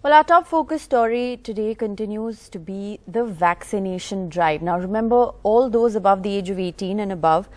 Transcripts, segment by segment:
Well, our top focus story today continues to be the vaccination drive. Now, remember, all those above the age of 18 and above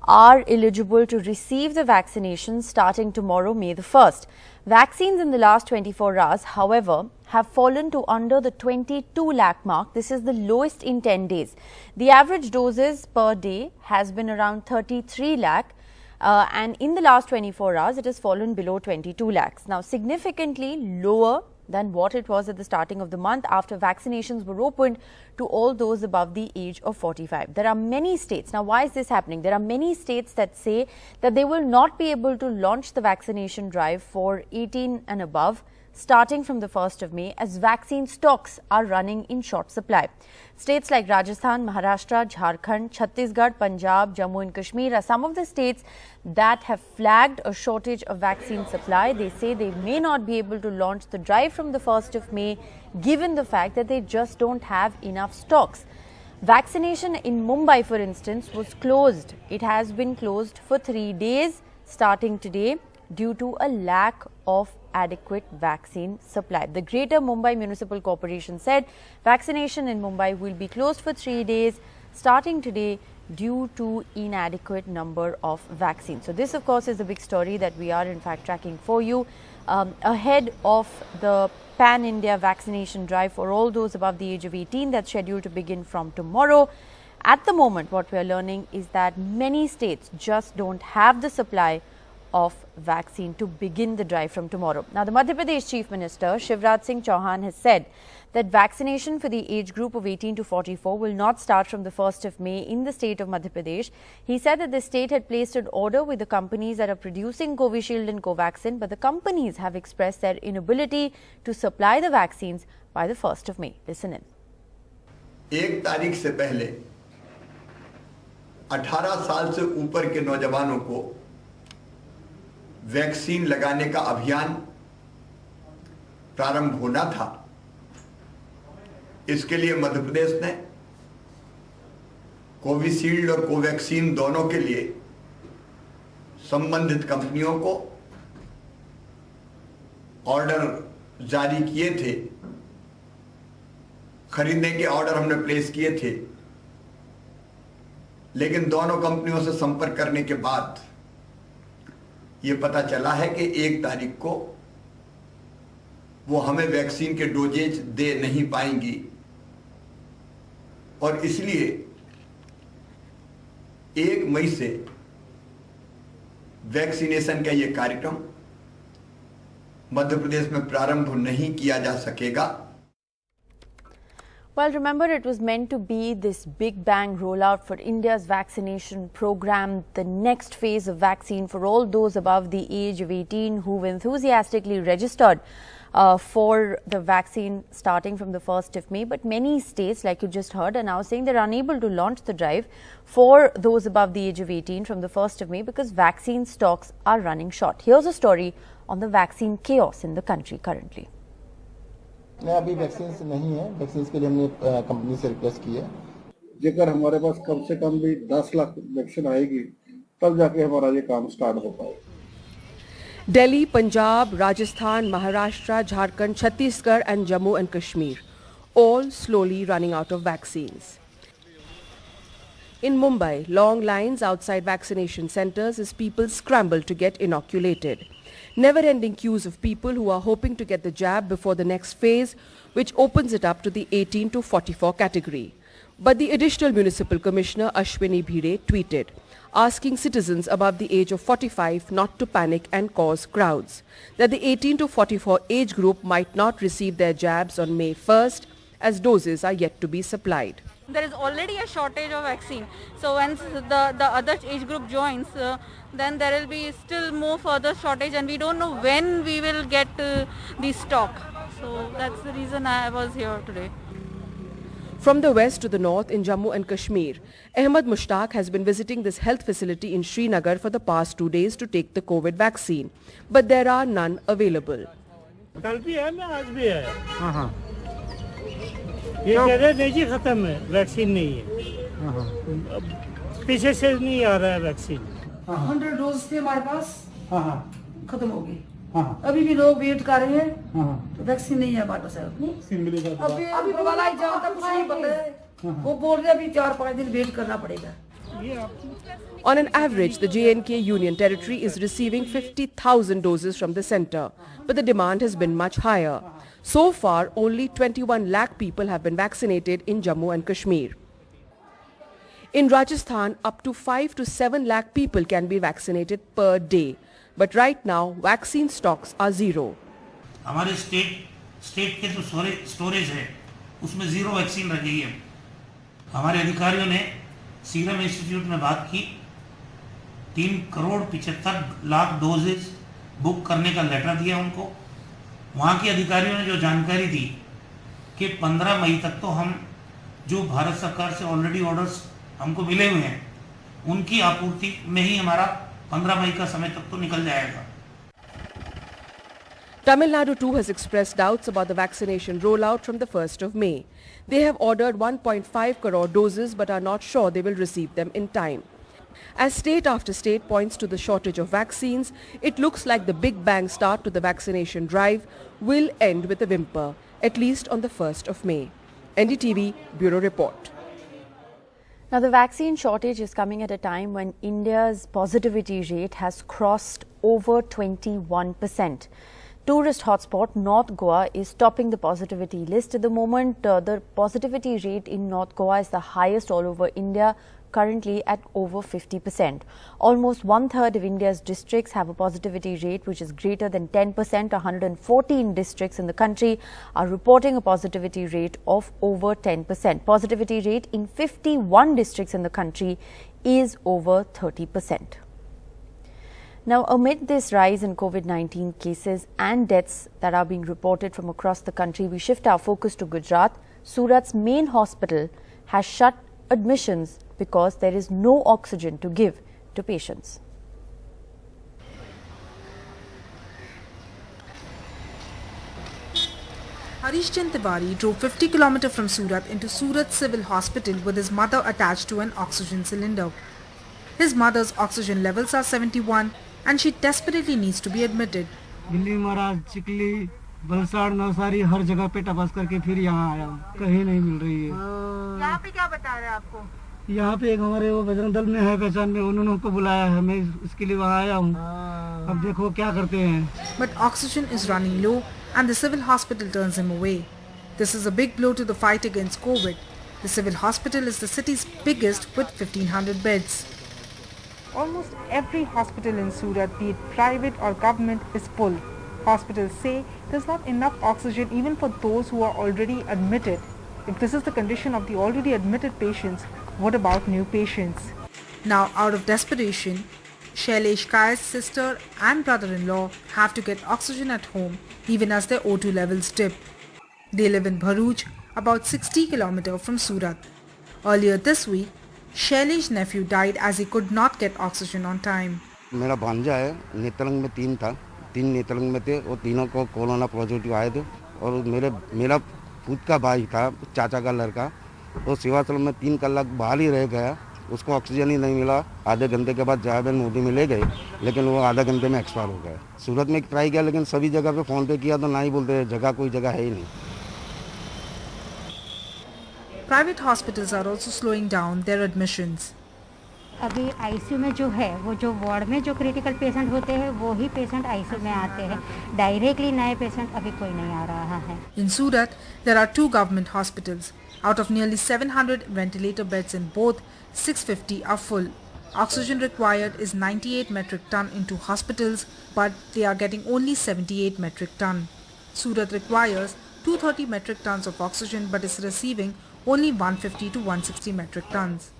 are eligible to receive the vaccination starting tomorrow, May the 1st. Vaccines in the last 24 hours, however, have fallen to under the 22 lakh mark. This is the lowest in 10 days. The average doses per day has been around 33 lakh. And in the last 24 hours, it has fallen below 22 lakhs. Now, significantly lower than what it was at the starting of the month after vaccinations were opened to all those above the age of 45. There are many states. Now, why is this happening? There are many states that say that they will not be able to launch the vaccination drive for 18 and above starting from the 1st of May as vaccine stocks are running in short supply. States like Rajasthan, Maharashtra, Jharkhand, Chhattisgarh, Punjab, Jammu and Kashmir are some of the states that have flagged a shortage of vaccine supply. They say they may not be able to launch the drive from the 1st of May given the fact that they just don't have enough stocks. Vaccination in Mumbai, for instance, was closed. It has been closed for 3 days starting today due to a lack of adequate vaccine supply. The Greater Mumbai Municipal Corporation said vaccination in Mumbai will be closed for 3 days starting today due to inadequate number of vaccines. So this, of course, is a big story that we are in fact tracking for you ahead of the pan-India vaccination drive for all those above the age of 18 that's scheduled to begin from tomorrow. At the moment, what we are learning is that many states just don't have the supply of vaccine to begin the drive from tomorrow. Now, the Madhya Pradesh Chief Minister Shivraj Singh Chauhan has said that vaccination for the age group of 18 to 44 will not start from the 1st of May in the state of Madhya Pradesh. He said that the state had placed an order with the companies that are producing Covishield and Covaxin, but the companies have expressed their inability to supply the vaccines by the 1st of May. Listen in. 1 तारीख से पहले 18 साल से ऊपर के नौजवानों को vaccine लगाने का अभियान प्रारंभ होना था। इसके लिए मध्य प्रदेश ने कोविशील्ड और कोवैक्सीन दोनों के लिए संबंधित कंपनियों को ऑर्डर जारी किए थे। खरीदने के ऑर्डर हमने प्लेस किए थे, लेकिन दोनों कंपनियों से संपर्क करने के बाद ये पता चला है कि 1 तारीख को वो हमें वैक्सीन के डोजेज दे नहीं पाएंगी और इसलिए 1 मई से वैक्सीनेशन का ये कार्यक्रम मध्य प्रदेश में प्रारंभ नहीं किया जा सकेगा। Well, remember, it was meant to be this big bang rollout for India's vaccination program, the next phase of vaccine for all those above the age of 18 who've enthusiastically registered for the vaccine starting from the 1st of May. But many states, like you just heard, are now saying they're unable to launch the drive for those above the age of 18 from the 1st of May because vaccine stocks are running short. Here's a story on the vaccine chaos in the country currently. अभी vaccine नहीं है, vaccine के लिए हमने company से request की है। जेकर हमारे पास कम से कम भी 10 लाख वैक्सीन आएगी तब जाके हमारा ये काम स्टार्ट हो पाएगा। Delhi, Punjab, Rajasthan, Maharashtra, Jharkhand, Chhattisgarh and Jammu and Kashmir all slowly running out of vaccines. In Mumbai, long lines outside vaccination centres as people scramble to get inoculated. Never-ending queues of people who are hoping to get the jab before the next phase, which opens it up to the 18 to 44 category. But the additional municipal commissioner Ashwini Bhide tweeted, asking citizens above the age of 45 not to panic and cause crowds, that the 18 to 44 age group might not receive their jabs on May 1st as doses are yet to be supplied. There is already a shortage of vaccine. So once the other age group joins, then there will be still more further shortage and we don't know when we will get the stock. So that's the reason I was here today. From the west to the north in Jammu and Kashmir, Ahmed Mushtaq has been visiting this health facility in Srinagar for the past 2 days to take the COVID vaccine. But there are none available. कल भी है मैं आज भी है। हाँ ये कह रहे नहीं जी खत्म है वैक्सीन नहीं है पीछे से नहीं आ रहा है वैक्सीन 100 डोज थे हमारे पास खत्म हो गई अभी भी लोग वेट कर रहे हैं, तो वैक्सीन नहीं है हमारे पास। अभी वाला जहाँ तक कुछ नहीं पता है, वो बोल रहे अभी 4-5 दिन वेट करना पड़ेगा। On an average, the J&K Union Territory is receiving 50,000 doses from the centre, but the demand has been much higher. So far, only 21 lakh people have been vaccinated in Jammu and Kashmir. In Rajasthan, up to 5 to 7 lakh people can be vaccinated per day. But right now, vaccine stocks are zero. हमारे state के जो storage है उसमें zero vaccine रह गई है। हमारे अधिकारियों ने सीरम इंस्टीट्यूट में बात की, 3,75,00,000 डोजेज बुक करने का लेटर दिया उनको। वहाँ के अधिकारियों ने जो जानकारी दी कि 15 मई तक तो हम जो भारत सरकार से ऑलरेडी ऑर्डर्स हमको मिले हुए हैं उनकी आपूर्ति में ही हमारा 15 मई का समय तक तो निकल जाएगा। Tamil Nadu too has expressed doubts about the vaccination rollout from the 1st of May. They have ordered 1.5 crore doses but are not sure they will receive them in time. As state after state points to the shortage of vaccines, it looks like the Big Bang start to the vaccination drive will end with a whimper, at least on the 1st of May. NDTV Bureau Report. Now, the vaccine shortage is coming at a time when India's positivity rate has crossed over 21%. Tourist hotspot North Goa is topping the positivity list at the moment. The positivity rate in North Goa is the highest all over India, currently at over 50%. Almost one-third of India's districts have a positivity rate which is greater than 10%. 114 districts in the country are reporting a positivity rate of over 10%. Positivity rate in 51 districts in the country is over 30%. Now, amid this rise in COVID-19 cases and deaths that are being reported from across the country, we shift our focus to Gujarat. Surat's main hospital has shut admissions because there is no oxygen to give to patients. Harish Chand Tiwari drove 50 km from Surat into Surat Civil Hospital with his mother attached to an oxygen cylinder. His mother's oxygen levels are 71 and she desperately needs to be admitted. Delhi, महाराज, चिकली, वलसाड़, नवसारी हर जगह पे टपास करके फिर यहाँ आया हूँ, कहीं नहीं मिल रही है। यहाँ पे क्या बता रहे हैं आपको? यहाँ पे एक हमारे वो बजरंग दल में है पहचान में, उन्होंने हमको बुलाया है, मैं इसके लिए वहाँ आया हूँ। अब देखो क्या करते हैं। But oxygen is running low and the civil hospital turns him away. This is a big blow to the fight against COVID. The civil hospital is the city's biggest with 1,500 beds. Almost every hospital in Surat, be it private or government, is full. Hospitals say there's not enough oxygen even for those who are already admitted. If this is the condition of the already admitted patients, what about new patients? Now, out of desperation, Shailesh Kai's sister and brother-in-law have to get oxygen at home even as their O2 levels dip. They live in Bharuch, about 60 km from Surat. Earlier this week, Shailesh's nephew died as he could not get oxygen on time. मेरा भांजा है, नेत्रंग में 3 था, 3 नेत्रंग में थे, और तीनों को कोरोना पॉजिटिव आए थे, और मेरा खुद का भाई था, चाचा का लड़का, वो सेवाश्रम में 3 कलाक बाहर ही रह गया, उसको ऑक्सीजन ही नहीं मिला। आधे घंटे के बाद जयाबेन मोदी में ले गए, लेकिन वो आधा घंटे में एक्सपायर हो गया। सूरत में ट्राई किया, लेकिन सभी जगह पे फ़ोन पे किया तो ना ही बोलते, जगह कोई जगह है ही नहीं। Private hospitals are also slowing down their admissions. अभी आईसीयू में जो है, वो जो वार्ड में जो क्रिटिकल पेशेंट होते हैं, वो ही पेशेंट आईसीयू में आते हैं। डायरेक्टली नए पेशेंट अभी कोई नहीं आ रहा है। In Surat, there are 2 government hospitals. Out of nearly 700 ventilator beds in both, 650 are full. Oxygen required is 98 metric ton in 2 hospitals, but they are getting only 78 metric ton. Surat requires 230 metric tons of oxygen but is receiving only 150 to 160 metric tons.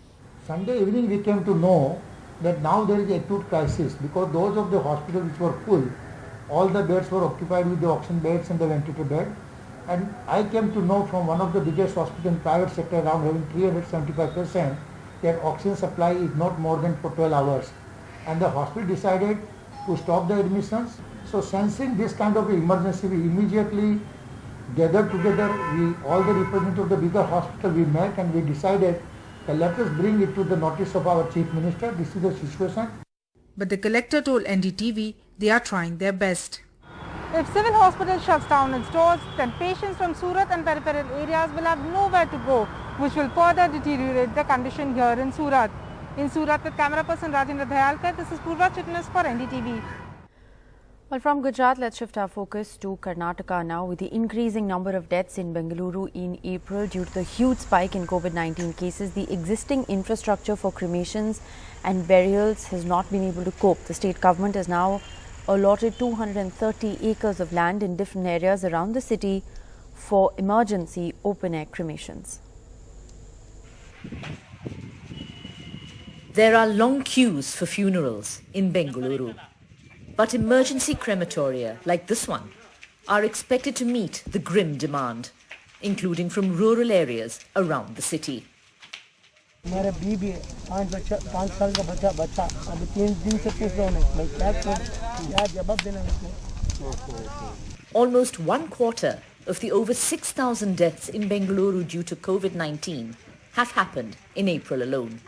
Sunday evening we came to know that now there is an acute crisis because those of the hospitals which were full, all the beds were occupied with the oxygen beds and the ventilator bed. And I came to know from one of the biggest hospitals in private sector around having 375% that oxygen supply is not more than for 12 hours. And the hospital decided to stop the admissions. So sensing this kind of emergency, we immediately gathered together, all the representatives of the bigger hospital, we met and we decided that let us bring it to the notice of our Chief Minister. This is the situation. But the collector told NDTV they are trying their best. If civil hospital shuts down its doors, then patients from Surat and peripheral areas will have nowhere to go, which will further deteriorate the condition here in Surat. In Surat with camera person Rajendra Dayalkar, this is Purva Chitnis for NDTV. Well, from Gujarat, let's shift our focus to Karnataka now. With the increasing number of deaths in Bengaluru in April due to the huge spike in COVID-19 cases, the existing infrastructure for cremations and burials has not been able to cope. The state government has now allotted 230 acres of land in different areas around the city for emergency open-air cremations. There are long queues for funerals in Bengaluru. But emergency crematoria like this one are expected to meet the grim demand, including from rural areas around the city. Almost 1/4 of the over 6,000 deaths in Bengaluru due to COVID-19 have happened in April alone.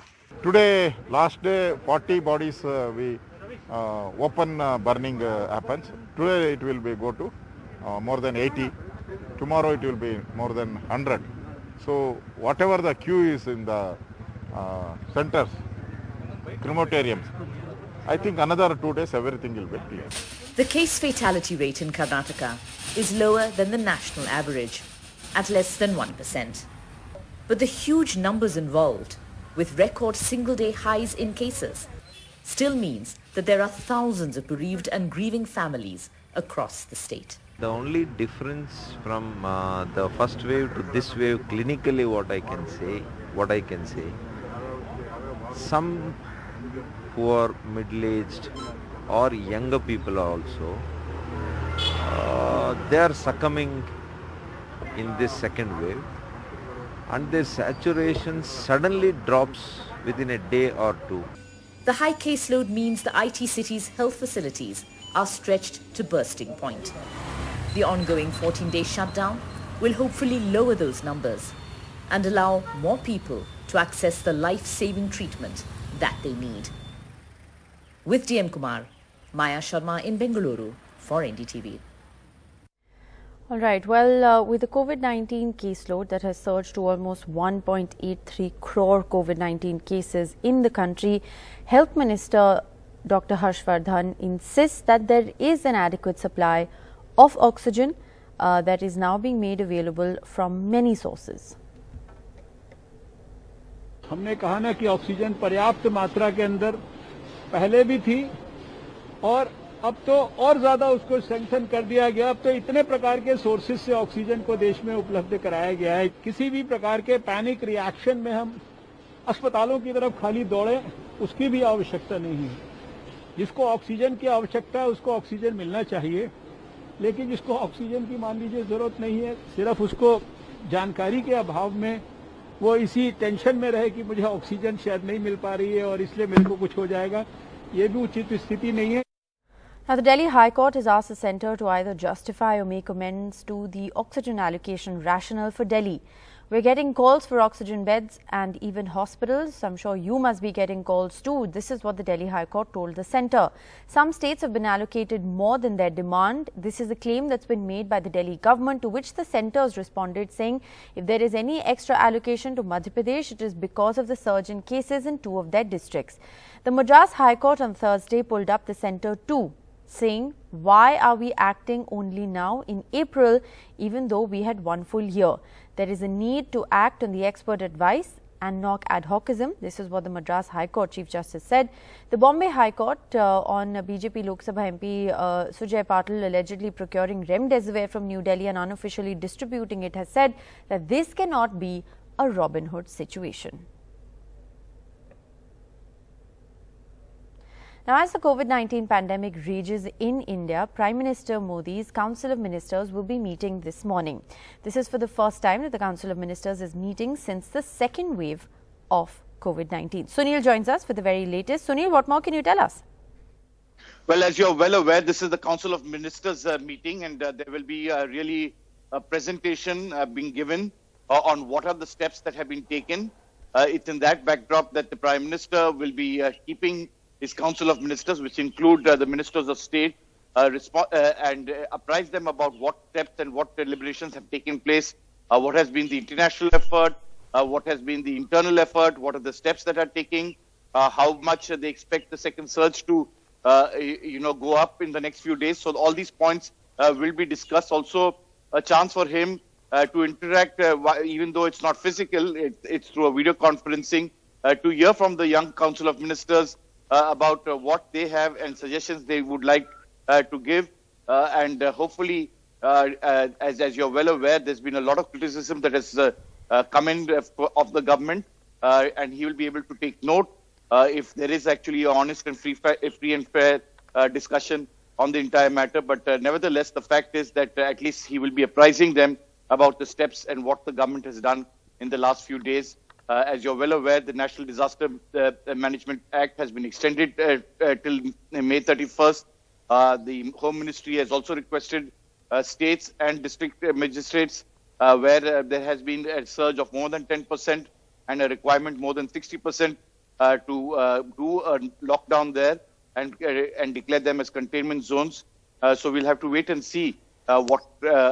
Today, last day, 40 bodies we open burning happens. Today it will be go to more than 80. Tomorrow it will be more than 100. So whatever the queue is in the centers, crematoriums, I think another 2 days everything will be clear. The case fatality rate in Karnataka is lower than the national average, at less than 1%. But the huge numbers involved, with record single-day highs in cases, still means that there are thousands of bereaved and grieving families across the state. The only difference from the first wave to this wave, clinically what I can say, some poor, middle-aged or younger people also, they are succumbing in this second wave, and their saturation suddenly drops within a day or two. The high caseload means the IT city's health facilities are stretched to bursting point. The ongoing 14-day shutdown will hopefully lower those numbers and allow more people to access the life-saving treatment that they need. With DM Kumar, Maya Sharma in Bengaluru for NDTV. All right. Well, with the COVID-19 caseload that has surged to almost 1.83 crore COVID-19 cases in the country, Health Minister Dr. Harshvardhan insists that there is an adequate supply of oxygen that is now being made available from many sources. हमने कहा ना कि oxygen पर्याप्त मात्रा के अंदर पहले भी थी और अब तो और ज्यादा उसको स्ट्रेंथन कर दिया गया। अब तो इतने प्रकार के सोर्सेज से ऑक्सीजन को देश में उपलब्ध कराया गया है। किसी भी प्रकार के पैनिक रिएक्शन में हम अस्पतालों की तरफ खाली दौड़े, उसकी भी आवश्यकता नहीं है। जिसको ऑक्सीजन की आवश्यकता है उसको ऑक्सीजन मिलना चाहिए, लेकिन जिसको ऑक्सीजन की मान लीजिए जरूरत नहीं है, सिर्फ उसको जानकारी के अभाव में वो इसी टेंशन में रहे कि मुझे ऑक्सीजन शायद नहीं मिल पा रही है और इसलिए मेरे को कुछ हो जाएगा, ये भी उचित स्थिति नहीं है। Now, the Delhi High Court has asked the centre to either justify or make amends to the oxygen allocation rationale for Delhi. We're getting calls for oxygen beds and even hospitals. I'm sure you must be getting calls too. This is what the Delhi High Court told the centre. Some states have been allocated more than their demand. This is a claim that's been made by the Delhi government, to which the centre has responded saying if there is any extra allocation to Madhya Pradesh, it is because of the surge in cases in 2 of their districts. The Madras High Court on Thursday pulled up the centre too, saying, why are we acting only now in April, even though we had 1 full year? There is a need to act on the expert advice and knock ad hocism. This is what the Madras High Court Chief Justice said. The Bombay High Court on BJP Lok Sabha MP Sujay Patil allegedly procuring remdesivir from New Delhi and unofficially distributing it has said that this cannot be a Robin Hood situation. Now, as the COVID-19 pandemic rages in India, Prime Minister Modi's Council of Ministers will be meeting this morning. This is for the first time that the Council of Ministers is meeting since the second wave of COVID-19. Sunil joins us for the very latest. Sunil, what more can you tell us? Well, as you're well aware, this is the Council of Ministers meeting, and there will be really a presentation being given on what are the steps that have been taken. It's in that backdrop that the Prime Minister will be keeping his Council of Ministers, which include the Ministers of State, and apprise them about what steps and what deliberations have taken place, what has been the international effort, what has been the internal effort, what are the steps that are taking, how much they expect the second surge to go up in the next few days. So all these points will be discussed. Also, a chance for him to interact, even though it's not physical, it's through a video conferencing, to hear from the young Council of Ministers about what they have and suggestions they would like to give. And hopefully, as you're well aware, there's been a lot of criticism that has come in of the government, and he will be able to take note if there is actually an honest and free and fair discussion on the entire matter. But nevertheless, the fact is that at least he will be apprising them about the steps and what the government has done in the last few days. As you're well aware, the National Disaster Management Act has been extended till May 31st. The Home Ministry has also requested states and district magistrates where there has been a surge of more than 10% and a requirement more than 60% to do a lockdown there and declare them as containment zones. So we'll have to wait and see what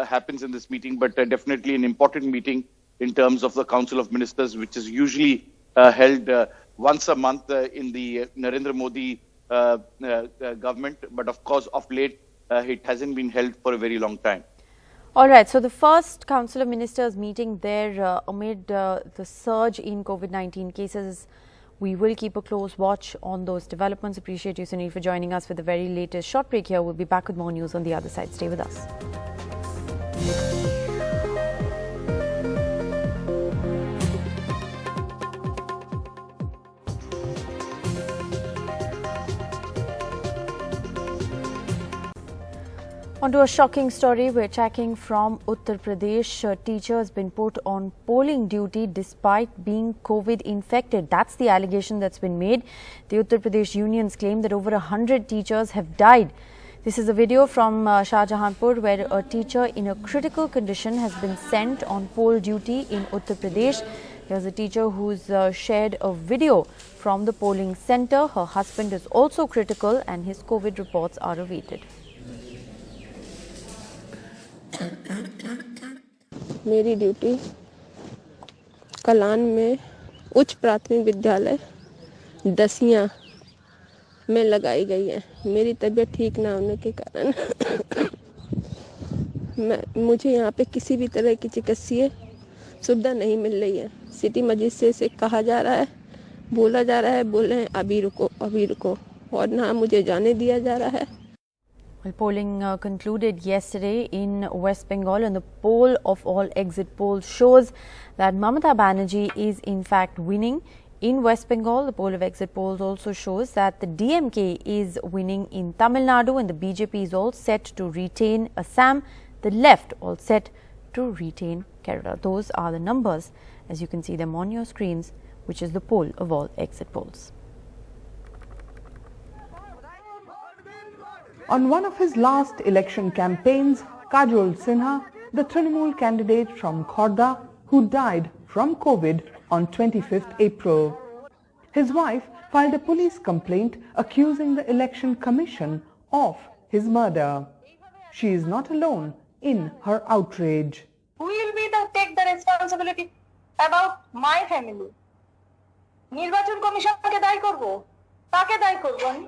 happens in this meeting, but definitely an important meeting in terms of the Council of Ministers, which is usually held once a month in the Narendra Modi government. But of course, of late, it hasn't been held for a very long time. All right. So the first Council of Ministers meeting there amid the surge in COVID-19 cases. We will keep a close watch on those developments. Appreciate you, Sunil, for joining us with the very latest. Short break here. We'll be back with more news on the other side. Stay with us. Onto a shocking story. We're tracking from Uttar Pradesh. A teacher has been put on polling duty despite being COVID infected. That's the allegation that's been made. The Uttar Pradesh unions claim that over 100 teachers have died. This is a video from Shahjahanpur where a teacher in a critical condition has been sent on poll duty in Uttar Pradesh. There's a teacher who's shared a video from the polling center. Her husband is also critical and his COVID reports are awaited. मेरी duty Kalan में उच्च प्राथमिक विद्यालय दसियां में लगाई गई है। मेरी तबीयत ठीक ना होने के कारण मुझे यहाँ पे किसी भी तरह की चिकित्सीय सुविधा नहीं मिल रही है। सिटी मजिस्ट्रेट से कहा जा रहा है, बोला जा रहा है, बोले हैं अभी रुको और ना मुझे जाने दिया जा रहा है। Well, polling concluded yesterday in West Bengal, and the poll of all exit polls shows that Mamata Banerjee is in fact winning. In West Bengal, the poll of exit polls also shows that the DMK is winning in Tamil Nadu and the BJP is all set to retain Assam, the left all set to retain Kerala. Those are the numbers as you can see them on your screens, which is the poll of all exit polls. On one of his last election campaigns, Kajol Sinha, the Trinamool candidate from Khordha, who died from COVID on 25th April. His wife filed a police complaint accusing the Election Commission of his murder. She is not alone in her outrage. Who will take the responsibility about my family? Nirbachon Commission ke dai korbo? কাকে দায়ী করব আমি?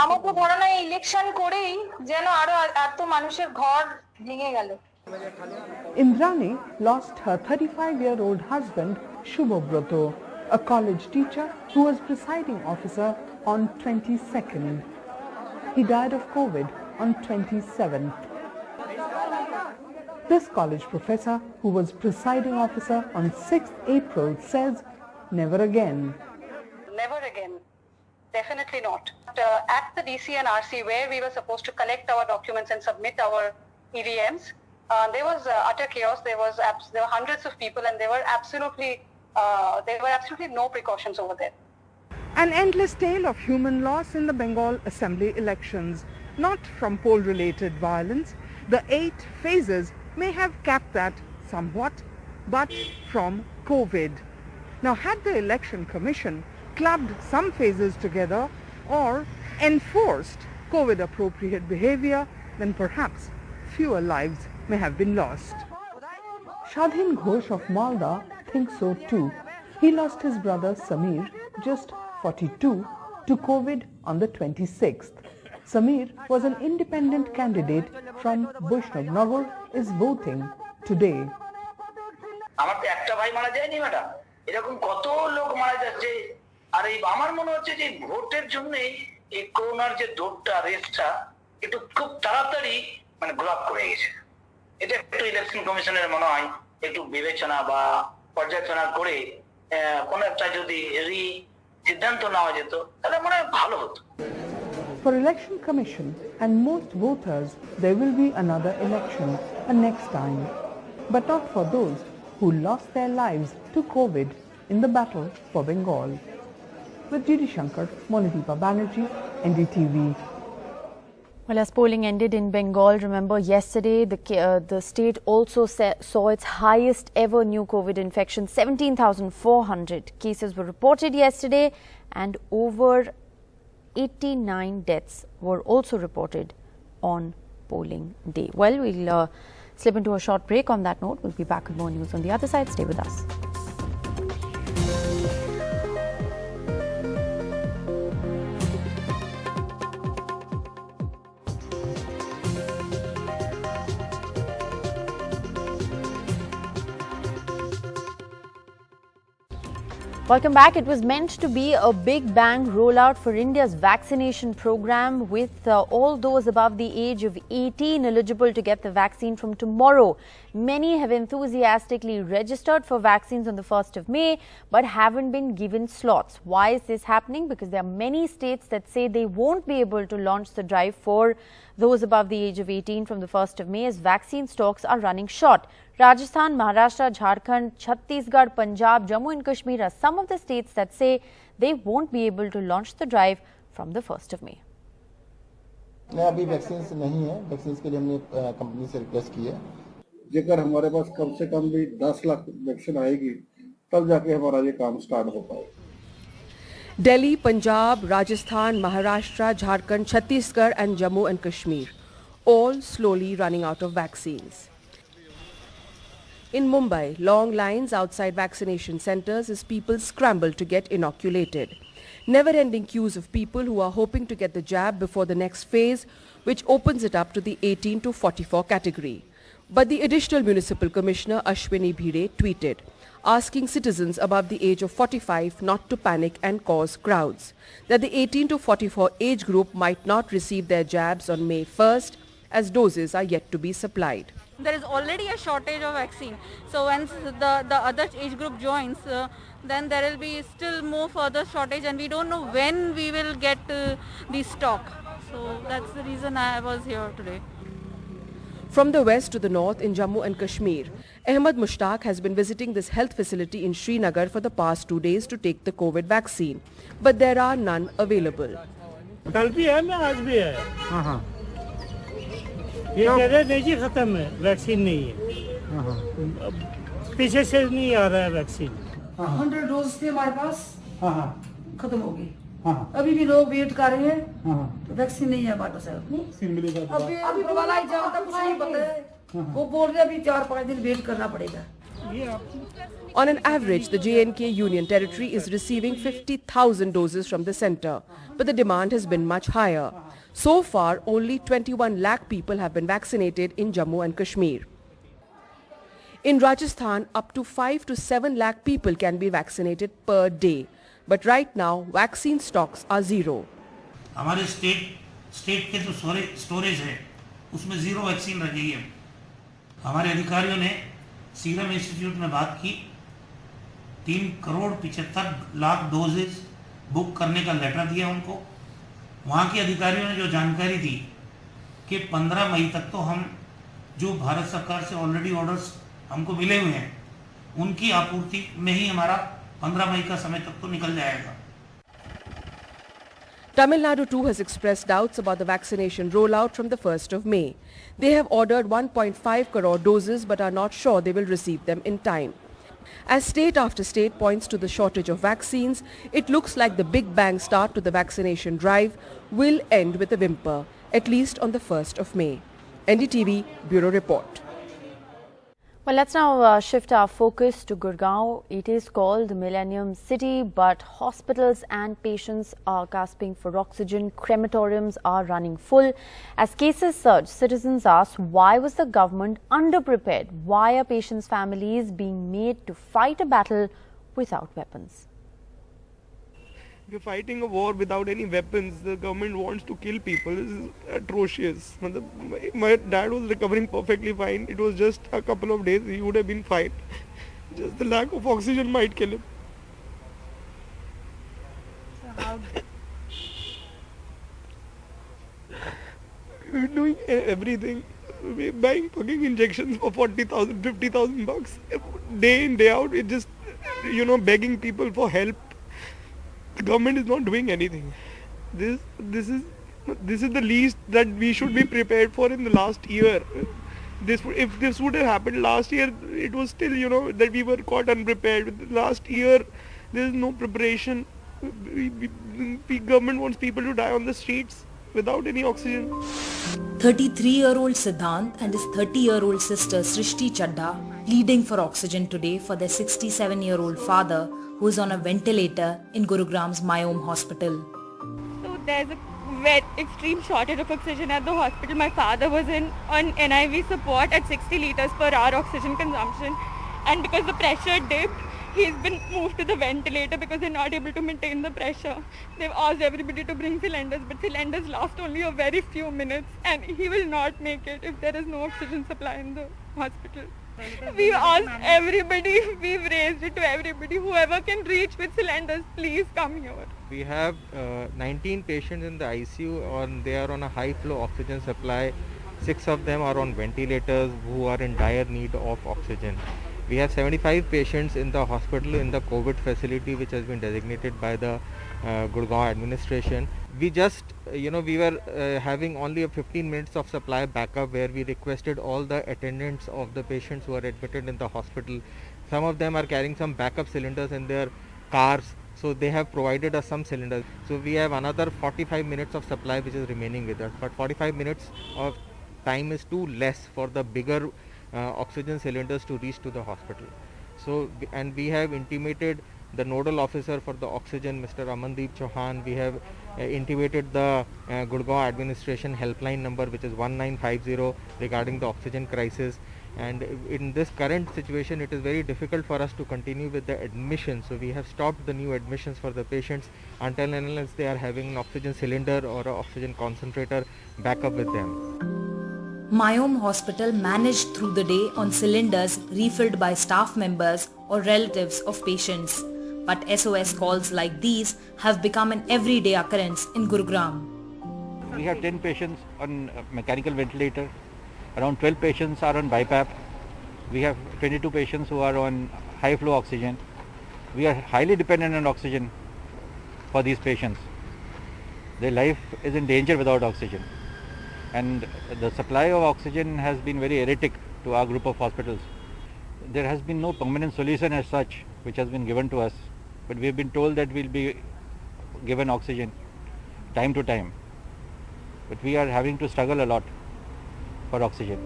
আমার তো বড় না election করেই যেন আরো এত মানুষের ঘর ভেঙে গেল। Indrani lost her 35-year-old husband Shubhobroto, a college teacher who was presiding officer on 22nd. He died of COVID on 27th. This college professor, who was presiding officer on 6th April, says never again. Never again. Definitely not. At the DC and RC, where we were supposed to collect our documents and submit our EVMs, there was utter chaos. There were hundreds of people, and there were absolutely no precautions over there. An endless tale of human loss in the Bengal Assembly elections, not from poll-related violence. The 8 phases may have capped that somewhat, but from COVID. Now, had the Election Commission clubbed some phases together or enforced COVID-appropriate behavior, then perhaps fewer lives may have been lost. Shadhin Ghosh of Malda thinks so too. He lost his brother Samir, just 42, to COVID on the 26th. Samir was an independent candidate from Vaishnav is voting today. আমার তো একটা ভাই মারা যায়নি madam, এরকম কত লোক মারা যাচ্ছে। আর এই আমার মনে হচ্ছে যে ভোটের জন্য এই করোনার যে দৌড়টা রেসটা একটু খুব তাড়াতাড়ি মানে গোলাপ করে গেছে। এটা একটু ইলেকশন কমিশনের মনে হয় একটু বিবেচনা বা পর্যালোচনা করে কোন একটা যদি সিদ্ধান্ত নেওয়া যেত তাহলে মনে হয় ভালো হতো। For Election Commission and most voters, there will be another election next time, but not for those who lost their lives to COVID in the battle for Bengal. With G.D. Shankar, Monideepa Banerjee, NDTV. Well, as polling ended in Bengal, remember yesterday the state also saw its highest ever new COVID infection. 17,400 cases were reported yesterday and over 89 deaths were also reported on polling day. Well, we'll slip into a short break. On that note, we'll be back with more news on the other side. Stay with us. Welcome back. It was meant to be a big bang rollout for India's vaccination program, with all those above the age of 18 eligible to get the vaccine from tomorrow. Many have enthusiastically registered for vaccines on the 1st of May but haven't been given slots. Why is this happening? Because there are many states that say they won't be able to launch the drive for those above the age of 18 from the 1st of May as vaccine stocks are running short. Rajasthan, Maharashtra, Jharkhand, Chhattisgarh, Punjab, Jammu and Kashmir are some of the states that say they won't be able to launch the drive from the 1st of May. अभी vaccine नहीं है, vaccine के लिए हमने company से request की है। जेकर हमारे पास कम से कम भी 10 लाख वैक्सीन आएगी तब जाके हमारा ये काम स्टार्ट हो पाएगा। Delhi, Punjab, Rajasthan, Maharashtra, Jharkhand, Chhattisgarh and Jammu and Kashmir, all slowly running out of vaccines. In Mumbai, long lines outside vaccination centres as people scramble to get inoculated. Never-ending queues of people who are hoping to get the jab before the next phase, which opens it up to the 18 to 44 category. But the additional municipal commissioner Ashwini Bhide tweeted, asking citizens above the age of 45 not to panic and cause crowds, that the 18 to 44 age group might not receive their jabs on May 1st as doses are yet to be supplied. There is already a shortage of vaccine. So once the other age group joins, then there will be still more further shortage, and we don't know when we will get the stock. So that's the reason I was here today. From the west to the north in Jammu and Kashmir, Ahmad Mushtaq has been visiting this health facility in Srinagar for the past 2 days to take the COVID vaccine. But there are none available. कल भी है, मैं आज भी है। हाँ। ये कह रहे नहीं जी, खत्म है, वैक्सीन नहीं है। पीछे से नहीं आ रहा है वैक्सीन। 100 डोज थे हमारे पास, खत्म हो गई। अभी भी लोग वेट कर रहे हैं, तो वैक्सीन नहीं है हमारे पास। अभी वाला एग्जाम तक कुछ नहीं पता है, वो बोल रहे अभी 4-5 दिन वेट करना पड़ेगा। On an average, the J&K Union Territory is receiving 50,000 doses from the centre, but the demand has been much higher. So far, only 21 lakh people have been vaccinated in Jammu and Kashmir. In Rajasthan, up to 5 to 7 lakh people can be vaccinated per day. But right now, vaccine stocks are zero. हमारे state के जो storage है उसमें zero vaccine रह गई है। हमारे अधिकारियों ने सीरम इंस्टीट्यूट में बात की, 3,75,00,000 डोजेज बुक करने का लेटर दिया उनको। वहाँ के अधिकारियों ने जो जानकारी दी कि 15 मई तक तो हम जो भारत सरकार से ऑलरेडी ऑर्डर्स हमको मिले हुए हैं उनकी आपूर्ति में ही हमारा 15 मई का समय तक तो निकल जाएगा। Tamil Nadu too has expressed doubts about the vaccination rollout from the 1st of May. They have ordered 1.5 crore doses but are not sure they will receive them in time. As state after state points to the shortage of vaccines, it looks like the Big Bang start to the vaccination drive will end with a whimper, at least on the 1st of May. NDTV Bureau Report. Well, let's now shift our focus to Gurugram. It is called the Millennium City, but hospitals and patients are gasping for oxygen. Crematoriums are running full. As cases surge, citizens ask, why was the government underprepared? Why are patients' families being made to fight a battle without weapons? We're fighting a war without any weapons. The government wants to kill people. This is atrocious. My dad was recovering perfectly fine. It was just a couple of days. He would have been fine. Just the lack of oxygen might kill him. So how? We're doing everything. We're buying fucking injections for 40,000, 50,000 bucks. Day in, day out, we're just, begging people for help. The government is not doing anything. This is the least that we should be prepared for in the last year. If this would have happened last year, it was still, that we were caught unprepared. Last year, there is no preparation. The government wants people to die on the streets without any oxygen. 33-year-old Siddhant and his 30-year-old sister Srishti Chadda pleading for oxygen today for their 67-year-old father who is on a ventilator in Gurugram's Mayom hospital. So there's a very extreme shortage of oxygen at the hospital. My father was on NIV support at 60 liters per hour oxygen consumption, and because the pressure dipped, he's been moved to the ventilator because they're not able to maintain the pressure. They've asked everybody to bring cylinders, but cylinders last only a very few minutes, and he will not make it if there is no oxygen supply in the hospital. We've asked everybody, we've raised it to everybody, whoever can reach with cylinders, please come here. We have 19 patients in the ICU and they are on a high flow oxygen supply. 6 of them are on ventilators who are in dire need of oxygen. We have 75 patients in the hospital in the COVID facility which has been designated by the Gurugram administration. We just, we were having only a 15 minutes of supply backup where we requested all the attendants of the patients who are admitted in the hospital. Some of them are carrying some backup cylinders in their cars, so they have provided us some cylinders. So we have another 45 minutes of supply which is remaining with us, but 45 minutes of time is too less for the bigger oxygen cylinders to reach to the hospital. So, and we have intimated the nodal officer for the oxygen, Mr. Amandeep Chauhan. We have intimated the Gurugram administration helpline number, which is 1950, regarding the oxygen crisis. And in this current situation, it is very difficult for us to continue with the admission. So we have stopped the new admissions for the patients until and unless they are having an oxygen cylinder or an oxygen concentrator backup with them. Mayom Hospital managed through the day on cylinders refilled by staff members or relatives of patients. But SOS calls like these have become an everyday occurrence in Gurugram. We have 10 patients on mechanical ventilator, around 12 patients are on BiPAP. We have 22 patients who are on high flow oxygen. We are highly dependent on oxygen for these patients. Their life is in danger without oxygen. And the supply of oxygen has been very erratic to our group of hospitals. There has been no permanent solution as such which has been given to us, but we have been told that we will be given oxygen time to time. But we are having to struggle a lot for oxygen.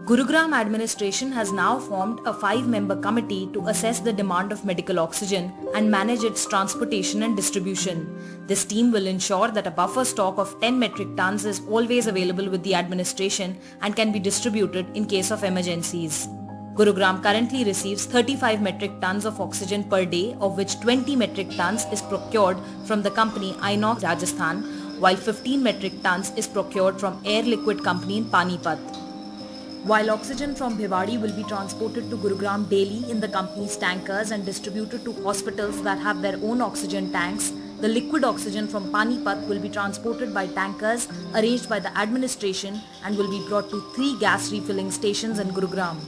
Gurugram administration has now formed a 5-member committee to assess the demand of medical oxygen and manage its transportation and distribution. This team will ensure that a buffer stock of 10 metric tons is always available with the administration and can be distributed in case of emergencies. Gurugram currently receives 35 metric tons of oxygen per day, of which 20 metric tons is procured from the company Inox Rajasthan, while 15 metric tons is procured from Air Liquid Company in Panipat. While oxygen from Bhiwadi will be transported to Gurugram daily in the company's tankers and distributed to hospitals that have their own oxygen tanks, the liquid oxygen from Panipat will be transported by tankers arranged by the administration and will be brought to 3 gas refilling stations in Gurugram.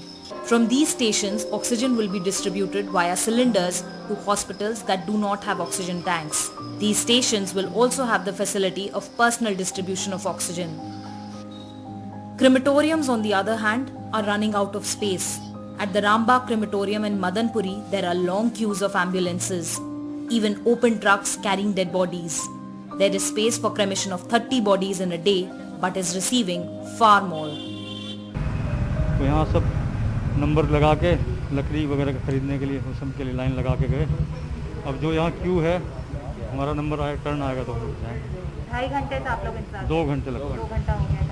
From these stations, oxygen will be distributed via cylinders to hospitals that do not have oxygen tanks. These stations will also have the facility of personal distribution of oxygen. Crematoriums, on the other hand, are running out of space. At the Rambagh crematorium in Madanpuri, there are long queues of ambulances, even open trucks carrying dead bodies. There is space for cremation of 30 bodies in a day, but is receiving far more. तो यहाँ सब number लगा के लकड़ी वगैरह खरीदने के लिए सब के लिए लाइन लगा के गए. अब जो यहाँ क्यू है, हमारा नंबर आएगा, टर्न आएगा तो हम जाएंगे. 2.5 घंटे से आप लोग इंतजार. 2 घंटे लगते हैं. 2 घंटा हो गया.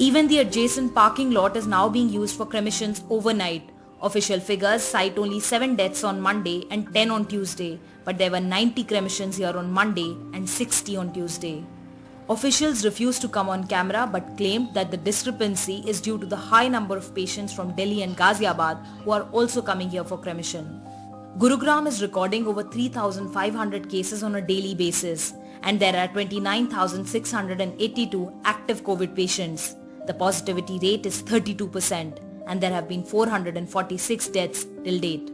Even the adjacent parking lot is now being used for cremations overnight. Official figures cite only 7 deaths on Monday and 10 on Tuesday, but there were 90 cremations here on Monday and 60 on Tuesday. Officials refused to come on camera but claimed that the discrepancy is due to the high number of patients from Delhi and Ghaziabad who are also coming here for cremation. Gurugram is recording over 3,500 cases on a daily basis, and there are 29,682 active COVID patients. The positivity rate is 32%, and there have been 446 deaths till date.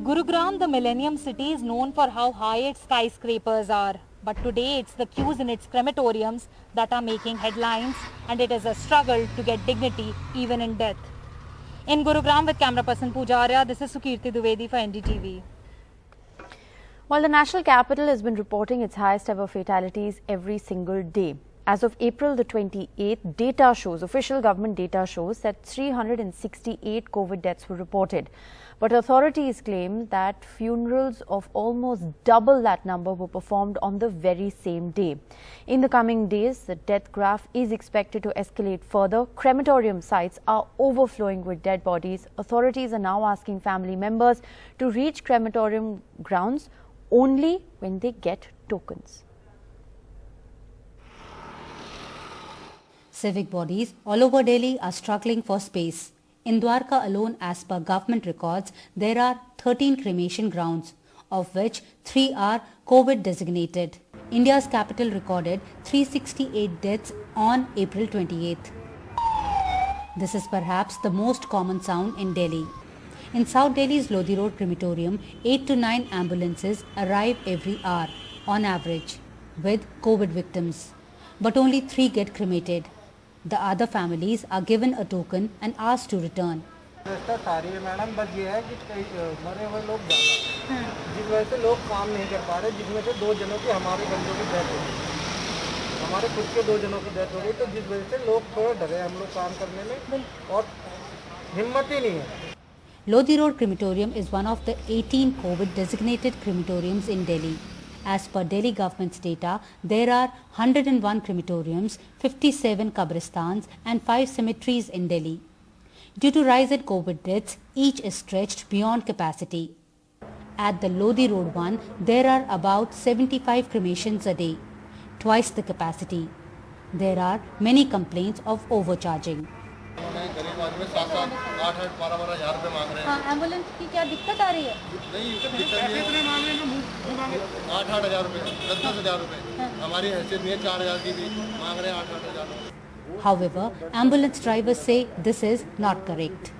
Gurugram, the Millennium City, is known for how high its skyscrapers are. But today it's the queues in its crematoriums that are making headlines, and it is a struggle to get dignity even in death. In Gurugram with camera person Pooja, this is Sukirti Dwivedi for NDTV. While the national capital has been reporting its highest ever fatalities every single day. As of April the 28th, data shows, official government data shows that 368 COVID deaths were reported. But authorities claim that funerals of almost double that number were performed on the very same day. In the coming days, the death graph is expected to escalate further. Crematorium sites are overflowing with dead bodies. Authorities are now asking family members to reach crematorium grounds only when they get tokens. Civic bodies all over Delhi are struggling for space. In Dwarka alone, as per government records, there are 13 cremation grounds, of which 3 are COVID designated. India's capital recorded 368 deaths on April 28th. This is perhaps the most common sound in Delhi. In South Delhi's Lodi Road crematorium, 8 to 9 ambulances arrive every hour, on average, with COVID victims. But only 3 get cremated. The other families are given a token and asked to return. व्यवस्था सारी है madam, बस ये है कि कई मरे हुए लोग ज़्यादा हैं, जिस वजह से लोग काम नहीं कर पा रहे, जिसमें से 2 जनों की हमारे बंदों की डेथ हो गई, हमारे खुद के 2 जनों की डेथ हो गई, तो जिस वजह से लोग थोड़ा डरे हम लोग काम करने में और हिम्मत ही नहीं है. Lodi Road crematorium is one of the 18 COVID designated crematoriums in Delhi. As per Delhi government's data, there are 101 crematoriums, 57 qabristans and 5 cemeteries in Delhi. Due to rise in COVID deaths, each is stretched beyond capacity. At the Lodi Road one, there are about 75 cremations a day, twice the capacity. There are many complaints of overcharging. Ambulance की क्या दिक्कत आ रही है? नहीं, कितने मांग रहे हैं? 8,000 रुपए, 10,000 रुपए. हमारी हैसियत नहीं है, 4,000 की भी मांग रहे हैं 8,000. However, ambulance drivers say this is not correct.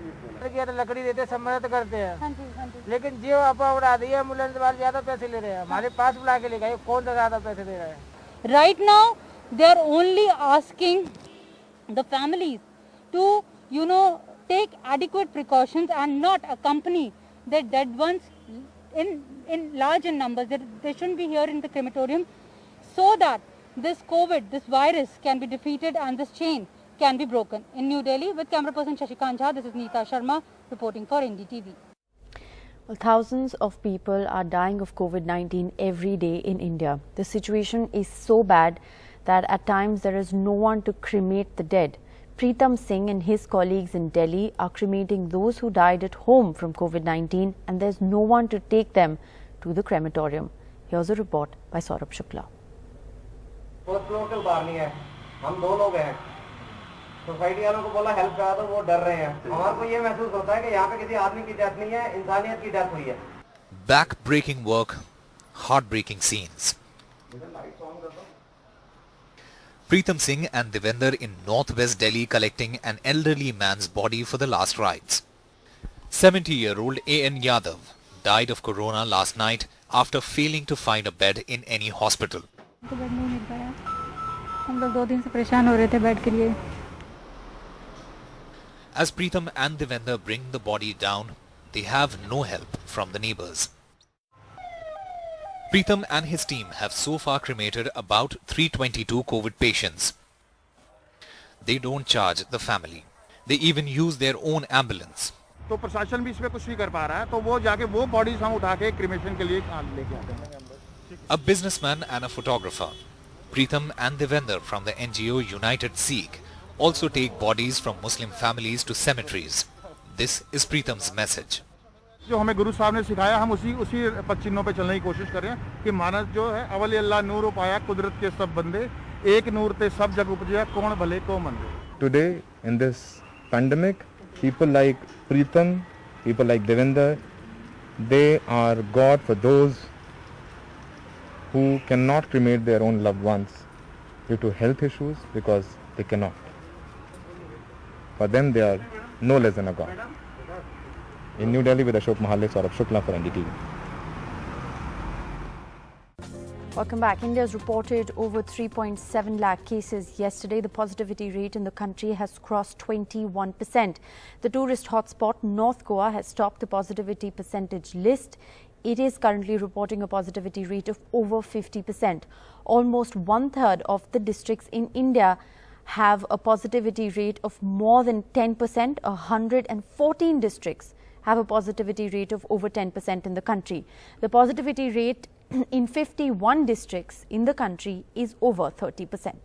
लकड़ी देते सब मदद करते हैं, लेकिन जो आप उड़ा दिए एम्बुलेंस वाले ज्यादा पैसे ले रहे हैं, हमारे पास बुला के ले गए, कौन सा ज्यादा पैसे दे रहा है? Right now, they are only asking the families to, take adequate precautions and not accompany their dead ones in large numbers. They shouldn't be here in the crematorium, so that this COVID, this virus can be defeated and this chain can be broken. In New Delhi, with camera person Shashikant Jha, this is Neeta Sharma reporting for NDTV. Well, thousands of people are dying of COVID-19 every day in India. The situation is so bad that at times there is no one to cremate the dead. Pritam Singh and his colleagues in Delhi are cremating those who died at home from COVID-19, and there's no one to take them to the crematorium. Here's a report by Saurabh Shukla. हम 2 लोग हैं, society वालों को बोला help करा दो, वो डर रहे हैं. हमारे को ये महसूस होता है कि यहाँ पे किसी आदमी की डेथ नहीं है, इंसानियत की डेथ हुई है. Back-breaking work, heartbreaking scenes. Pritam Singh and Devender in northwest Delhi collecting an elderly man's body for the last rites. 70-year-old A.N. Yadav died of corona last night after failing to find a bed in any hospital. हम लोग 2 दिन से परेशान हो रहे थे bed के लिए. As Preetham and Devender bring the body down, they have no help from the neighbors. Preetham and his team have so far cremated about 322 COVID patients. They don't charge the family. They even use their own ambulance. तो प्रशासन भी इसमें कुछ नहीं कर पा रहा है, तो वो जाके वो बॉडीज हम उठा के क्रिमेशन के लिए लेके आते हैं. A businessman and a photographer, Preetham and Devender from the NGO United Sikh also take bodies from Muslim families to cemeteries. This is Preetham's message. जो हमें गुरु साहब ने सिखाया, हम उसी पच्चीनों पे चलने की कोशिश कर रहे हैं कि मानस जो है अवली अल्लाह नूर पाया कुदरत के सब बंदे एक नूर ते सब जग उपजया कौन भले को मंदे. Today in this pandemic, people like Preetham, people like Devender, they are God for those who cannot cremate their own loved ones due to health issues because they cannot. For them, they are no less than a God. In New Delhi with Ashok Mahalle, Saurabh Shukla for NDTV. Welcome back. India's reported over 3.7 lakh cases yesterday. The positivity rate in the country has crossed 21%. The tourist hotspot North Goa has topped the positivity percentage list. It is currently reporting a positivity rate of over 50%. Almost one-third of the districts in India have a positivity rate of more than 10%. 114 districts have a positivity rate of over 10% in the country. The positivity rate in 51 districts in the country is over 30%.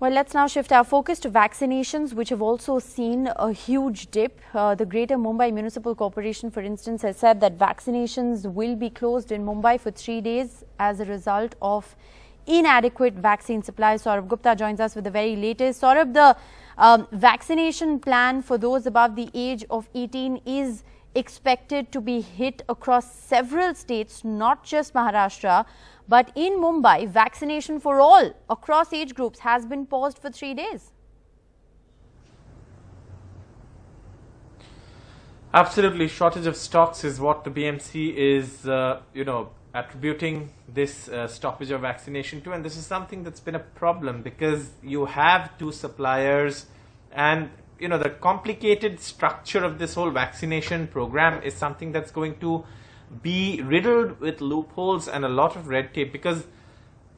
Well, let's now shift our focus to vaccinations, which have also seen a huge dip. The Greater Mumbai Municipal Corporation, for instance, has said that vaccinations will be closed in Mumbai for 3 days as a result of inadequate vaccine supply. Saurabh Gupta joins us with the very latest. Saurabh, the vaccination plan for those above the age of 18 is expected to be hit across several states, not just Maharashtra. But in Mumbai, vaccination for all across age groups has been paused for 3 days. Absolutely. Shortage of stocks is what the BMC is, attributing this stoppage of vaccination to. And this is something that's been a problem because you have two suppliers and, the complicated structure of this whole vaccination program is something that's going to be riddled with loopholes and a lot of red tape, because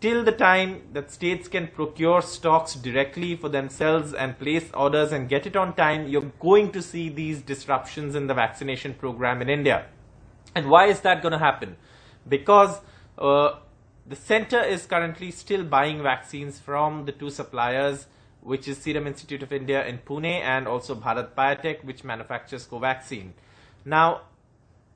till the time that states can procure stocks directly for themselves and place orders and get it on time, you're going to see these disruptions in the vaccination program in India. And why is that going to happen? Because the center is currently still buying vaccines from the two suppliers, which is Serum Institute of India in Pune and also Bharat Biotech, which manufactures Covaxin. Now,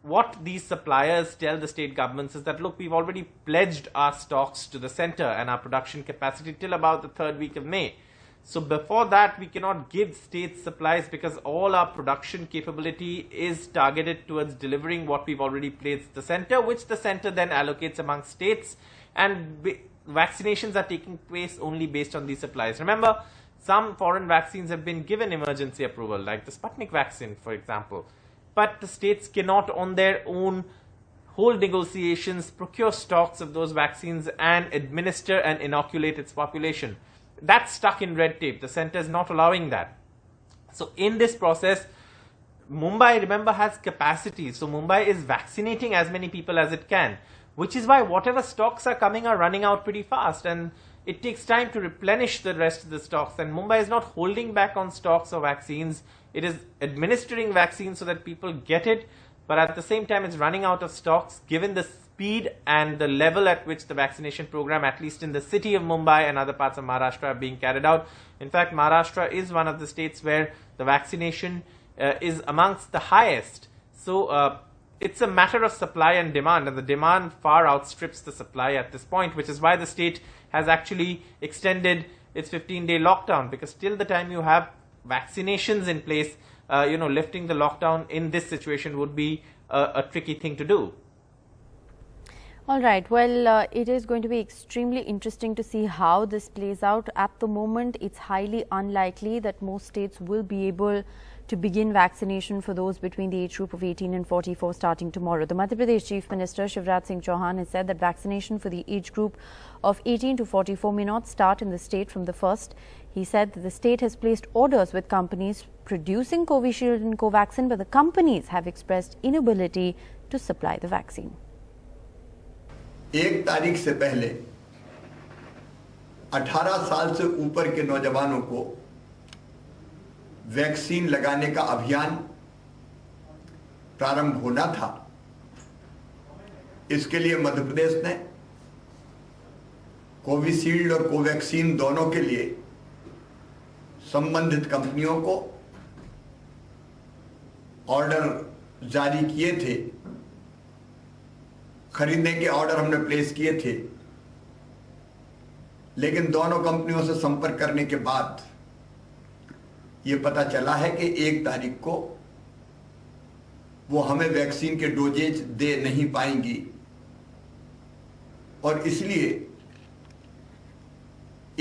what these suppliers tell the state governments is that, look, we've already pledged our stocks to the center and our production capacity till about the 3rd week of May. So before that, we cannot give states supplies because all our production capability is targeted towards delivering what we've already pledged the center, which the center then allocates among states, and vaccinations are taking place only based on these supplies. Remember, some foreign vaccines have been given emergency approval, like the Sputnik vaccine, for example. But the states cannot, on their own, hold negotiations, procure stocks of those vaccines and administer and inoculate its population. That's stuck in red tape. The center is not allowing that. So in this process, Mumbai, remember, has capacity. So Mumbai is vaccinating as many people as it can, which is why whatever stocks are coming are running out pretty fast. And it takes time to replenish the rest of the stocks. And Mumbai is not holding back on stocks or vaccines. It is administering vaccines so that people get it, but at the same time it's running out of stocks given the speed and the level at which the vaccination program, at least in the city of Mumbai and other parts of Maharashtra, are being carried out. In fact, Maharashtra is one of the states where the vaccination is amongst the highest. So it's a matter of supply and demand, and the demand far outstrips the supply at this point, which is why the state has actually extended its 15-day lockdown, because till the time you have vaccinations in place, lifting the lockdown in this situation would be a tricky thing to do. All right. Well, it is going to be extremely interesting to see how this plays out. At the moment, it's highly unlikely that most states will be able to begin vaccination for those between the age group of 18 and 44 starting tomorrow. The Madhya Pradesh Chief Minister Shivraj Singh Chauhan has said that vaccination for the age group of 18 to 44 may not start in the state from the 1st. He said that the state has placed orders with companies producing Covishield and Covaxin, but the companies have expressed inability to supply the vaccine. 1 तारीख से पहले 18 साल से ऊपर के नौजवानों को vaccine लगाने का अभियान प्रारंभ होना था। इसके लिए मध्य प्रदेश ने कोविशील्ड और कोवैक्सीन दोनों के लिए संबंधित कंपनियों को ऑर्डर जारी किए थे। खरीदने के ऑर्डर हमने प्लेस किए थे, लेकिन दोनों कंपनियों से संपर्क करने के बाद ये पता चला है कि 1 तारीख को वो हमें वैक्सीन के डोजेज दे नहीं पाएंगी और इसलिए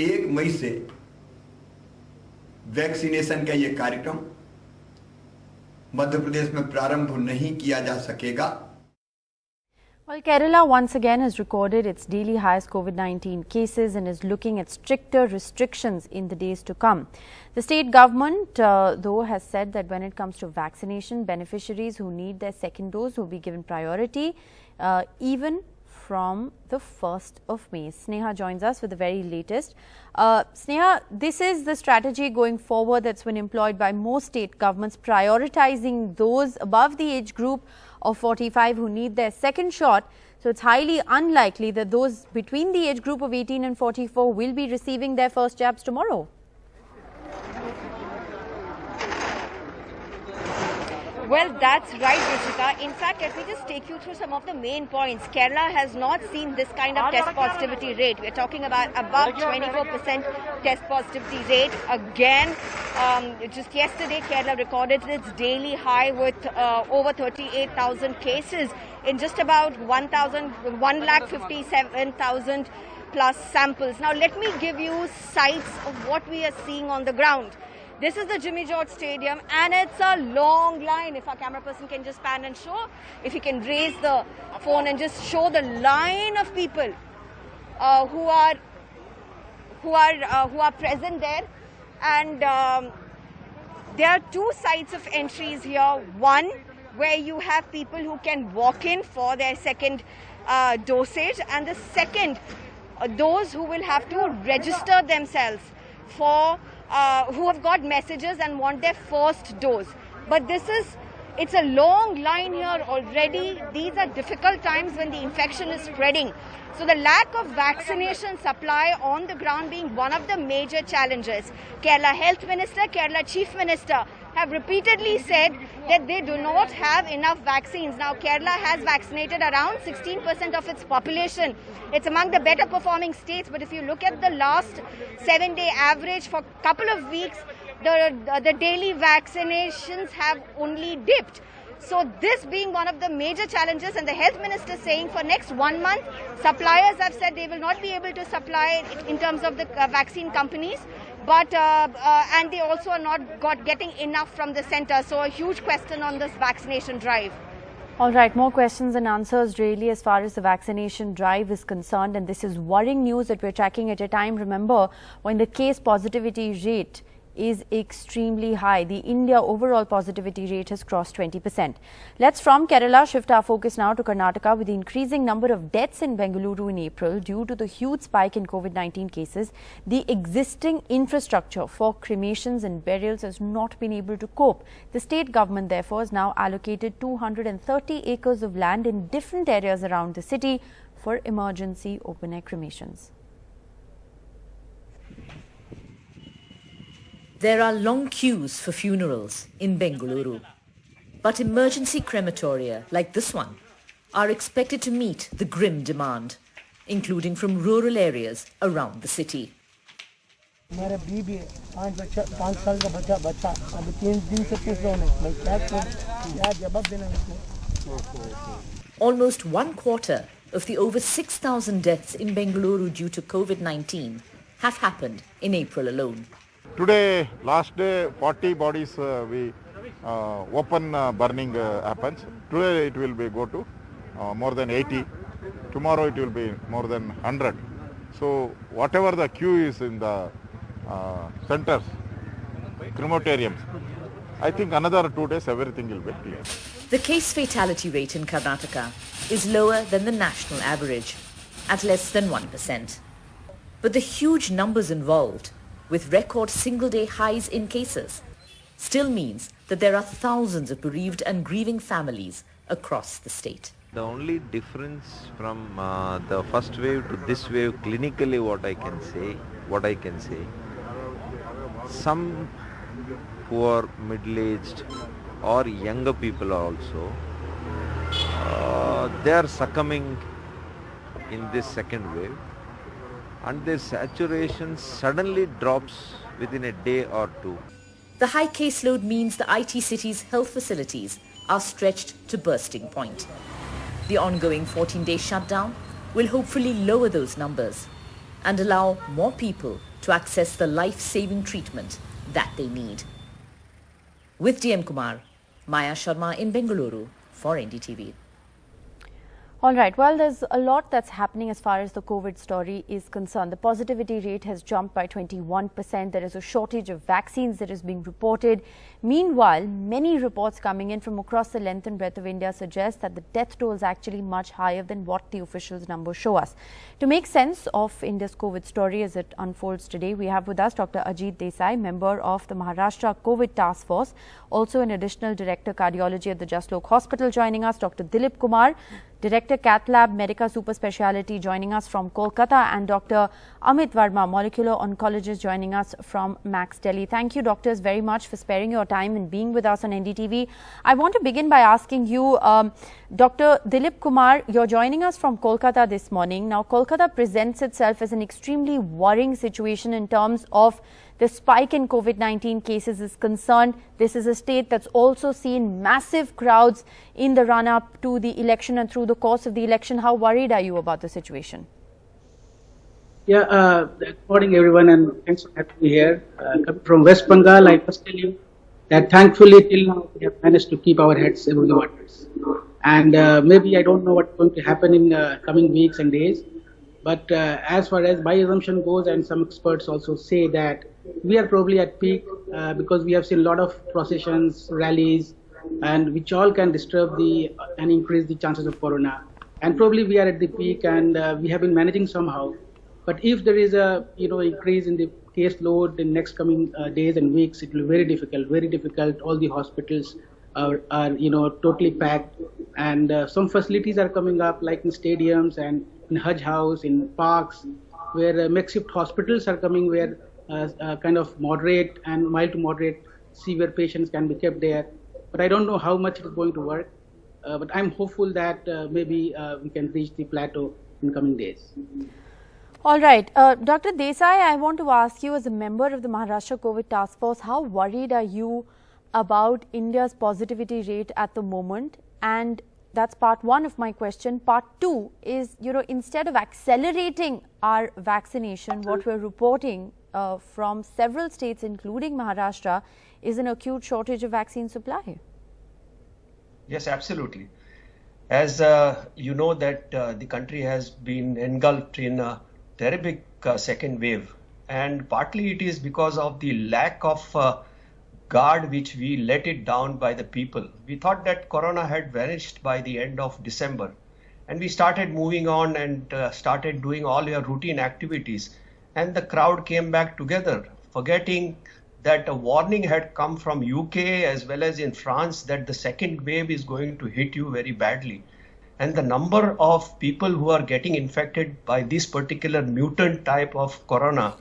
1 मई से वैक्सीनेशन का ये कार्यक्रम मध्य प्रदेश में प्रारंभ नहीं किया जा सकेगा। Well, Kerala once again has recorded its daily highest COVID-19 cases and is looking at stricter restrictions in the days to come. The state government, though, has said that when it comes to vaccination, beneficiaries who need their second dose will be given priority, even from the 1st of May. Sneha joins us with the very latest. Sneha, this is the strategy going forward that's been employed by most state governments, prioritizing those above the age group of 45 who need their second shot. So it's highly unlikely that those between the age group of 18 and 44 will be receiving their first jabs tomorrow. Well, that's right, Rishika. In fact, let me just take you through some of the main points. Kerala has not seen this kind of test positivity rate. We're talking about above 24% test positivity rate. Again, just yesterday, Kerala recorded its daily high with over 38,000 cases in just about 1,57,000 plus samples. Now, let me give you sights of what we are seeing on the ground. This is the Jimmy George Stadium and it's a long line. If our camera person can just pan and show, if he can raise the phone and just show the line of people who are present there. And there are 2 sites of entries here. One where you have people who can walk in for their second dosage, and the second, those who will have to register themselves for who have got messages and want their first dose. But it's a long line here already. These are difficult times when the infection is spreading. So the lack of vaccination supply on the ground being one of the major challenges. Kerala Health Minister, Kerala Chief Minister have repeatedly said that they do not have enough vaccines. Now, Kerala has vaccinated around 16% of its population. It's among the better performing states, but if you look at the last 7-day average for a couple of weeks, the daily vaccinations have only dipped. So this being one of the major challenges, and the health minister saying for next 1 month, suppliers have said they will not be able to supply in terms of the vaccine companies. But and they also are not getting enough from the centre. So a huge question on this vaccination drive. All right, more questions and answers really as far as the vaccination drive is concerned. And this is worrying news that we're tracking at a time, remember, when the case positivity rate is extremely high. The India overall positivity rate has crossed 20%. Let's from Kerala shift our focus now to Karnataka. With the increasing number of deaths in Bengaluru in April due to the huge spike in COVID-19 cases, the existing infrastructure for cremations and burials has not been able to cope. The state government therefore has now allocated 230 acres of land in different areas around the city for emergency open-air cremations. There are long queues for funerals in Bengaluru, but emergency crematoria like this one are expected to meet the grim demand, including from rural areas around the city. Almost 1/4 of the over 6,000 deaths in Bengaluru due to Covid-19 have happened in April alone. Today, last day, 40 bodies we open burning happens. Today it will be go to more than 80. Tomorrow it will be more than 100. So whatever the queue is in the centers, crematoriums, I think another 2 days everything will be clear. The case fatality rate in Karnataka is lower than the national average, at less than 1%. But the huge numbers involved, with record single-day highs in cases, still means that there are thousands of bereaved and grieving families across the state. The only difference from the first wave to this wave, clinically what I can say, some poor, middle-aged or younger people also, they are succumbing in this second wave, and their saturation suddenly drops within a day or two. The high caseload means the IT city's health facilities are stretched to bursting point. The ongoing 14-day shutdown will hopefully lower those numbers and allow more people to access the life-saving treatment that they need. With DM Kumar, Maya Sharma in Bengaluru for NDTV. All right, well, there's a lot that's happening as far as the COVID story is concerned. The positivity rate has jumped by 21%. There is a shortage of vaccines that is being reported. Meanwhile, many reports coming in from across the length and breadth of India suggest that the death toll is actually much higher than what the officials' numbers show us. To make sense of India's COVID story as it unfolds today, we have with us Dr. Ajit Desai, member of the Maharashtra COVID Task Force, also an additional director cardiology at the Jaslok Hospital, joining us, Dr. Dilip Kumar, Director Cath Lab Medica Super Speciality, joining us from Kolkata, and Dr. Amit Verma, molecular oncologist, joining us from Max Delhi. Thank you, doctors, very much for sparing your time and being with us on NDTV. I want to begin by asking you, Dr. Dilip Kumar, you're joining us from Kolkata this morning. Now, Kolkata presents itself as an extremely worrying situation in terms of the spike in COVID-19 cases is concerned. This is a state that's also seen massive crowds in the run-up to the election and through the course of the election. How worried are you about the situation? Yeah, good morning everyone, and thanks for having me here. Coming from West Bengal, I must tell you that thankfully till now we have managed to keep our heads above the waters. And maybe I don't know what's going to happen in coming weeks and days, but as far as my assumption goes, and some experts also say that we are probably at peak because we have seen a lot of processions, rallies, and which all can disturb and increase the chances of corona. And probably we are at the peak, and we have been managing somehow. But if there is a increase in the case load in next coming days and weeks, it will be very difficult. Very difficult. All the hospitals are totally packed, and some facilities are coming up, like in stadiums and in Hajj House, in parks, where makeshift hospitals are coming, where kind of moderate and mild to moderate severe patients can be kept there. But I don't know how much it is going to work. But I'm hopeful that maybe we can reach the plateau in coming days. All right. Dr. Desai, I want to ask you, as a member of the Maharashtra COVID Task Force, how worried are you about India's positivity rate at the moment? And that's part one of my question. Part two is, instead of accelerating our vaccination, what we're reporting from several states, including Maharashtra, is an acute shortage of vaccine supply. Yes, absolutely. As you know that the country has been engulfed in a terrific second wave, and partly it is because of the lack of guard which we let it down by the people. We thought that corona had vanished by the end of December, and we started moving on and started doing all your routine activities, and the crowd came back together, forgetting that a warning had come from UK as well as in France that the second wave is going to hit you very badly. And the number of people who are getting infected by this particular mutant type of corona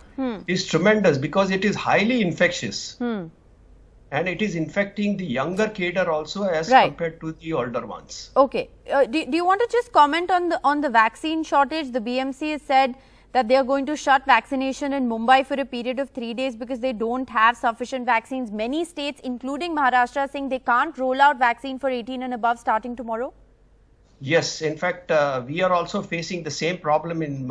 is tremendous, because it is highly infectious. And it is infecting the younger cadre also as compared to the older ones. Okay. Do you want to just comment on the vaccine shortage? The BMC has said that they are going to shut vaccination in Mumbai for a period of 3 days because they don't have sufficient vaccines. Many states, including Maharashtra, saying they can't roll out vaccine for 18 and above starting tomorrow. Yes, in fact, we are also facing the same problem in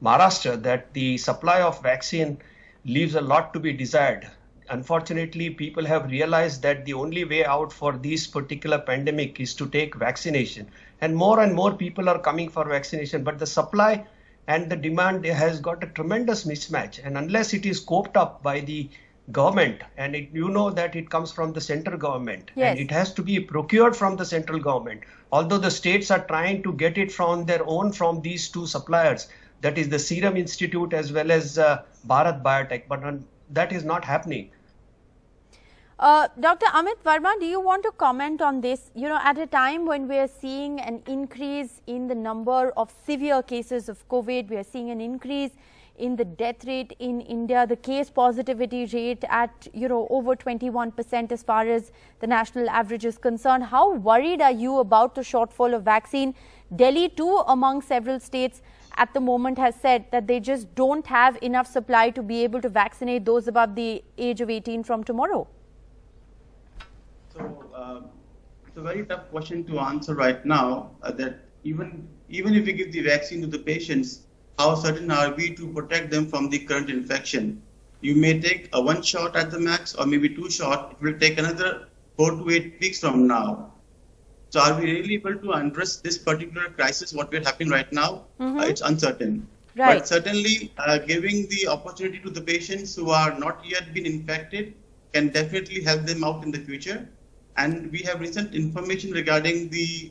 Maharashtra, that the supply of vaccine leaves a lot to be desired. Unfortunately, people have realized that the only way out for this particular pandemic is to take vaccination. And more people are coming for vaccination, but the supply and the demand has got a tremendous mismatch. And unless it is coped up by the government, and you know that it comes from the central government, Yes. and it has to be procured from the central government. Although the states are trying to get it from their own, from these two suppliers, that is the Serum Institute as well as Bharat Biotech, but that is not happening. Dr. Amit Verma, do you want to comment on this? You know, at a time when we are seeing an increase in the number of severe cases of COVID, we are seeing an increase in the death rate in India, the case positivity rate at, you know, over 21% as far as the national average is concerned. How worried are you about the shortfall of vaccine? Delhi too, among several states at the moment, has said that they just don't have enough supply to be able to vaccinate those above the age of 18 from tomorrow. So it's a very tough question to answer right now, that even if we give the vaccine to the patients, how certain are we to protect them from the current infection? You may take a 1 shot at the max, or maybe 2 shots. It will take another 4 to 8 weeks from now. So are we really able to address this particular crisis, what we're having right now? It's uncertain. Right. But certainly giving the opportunity to the patients who are not yet been infected can definitely help them out in the future. And we have recent information regarding the